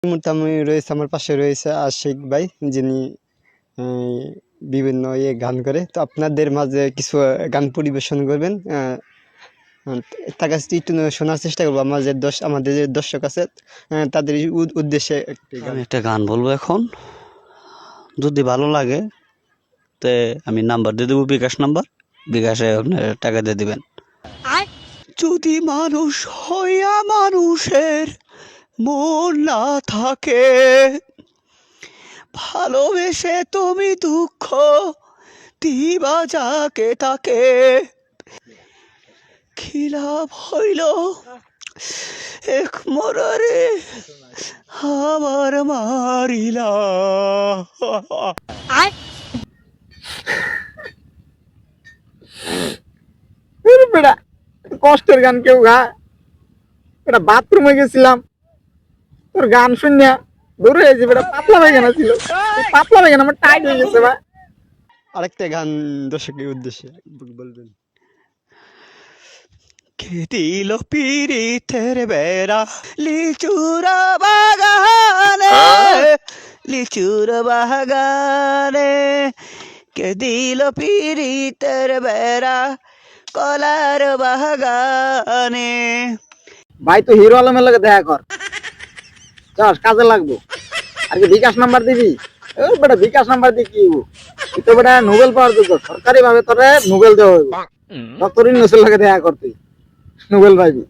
এই মুহূর্তে আমি রয়েছে, আমার পাশে রয়েছে আশিক ভাই, যিনি বিভিন্ন গান করে। তো আপনাদের মাঝে কিছু গান পরিবেশন করবেন। তার কাছে একটু শোনার চেষ্টা করবো। আমাদের যে দর্শক আছে তাদের উদ্দেশ্যে আমি একটা গান বলবো এখন, যদি ভালো লাগে তে আমি নাম্বার দিয়ে দেবো, বিকাশ নাম্বার, বিকাশে আপনার টাকা দিয়ে দিবেন। যদি মানুষ হইয়া মানুষের মন না থাকে, ভালোবেসে তুমি দুঃখ দিবা যাকে তাকে, কি লাভ হইল এক মরারে আমার মারিলা। বেটা কষ্টের গান কেউ গায়? বেটা বাথরুমে গেছিলাম, তোর গান শুনিয়া দূরে হয়েছে। বেটা পাতলা পায়খানা ছিল, পাতলা পায়খানা আমার টাইট হয়ে গেছে ভাই। আরেকটা গান দর্শকের উদ্দেশ্যে বলবেন। কে দিল পিরিতের বেড়া লিচুরা বাগানে, লিচুর বাগানে, কে দিল পিরিতের বেড়া কলার বাগানে। ভাই তুই হিরো আলমের লগে দেখা কর, চল কাজে লাগবো। আর কি বিকাশ নাম্বার দিবি? ও বেটা বিকাশ নাম্বার দিয়ে কি হইবো? তুই তো বেটা নোবেল পাওয়ার যোগ্য, সরকারি ভাবে তোরে নোবেল দেওয়া হইব। ডক্টর ইউনূসের লগে দেখা কর, তুই নোবেল পাইবি।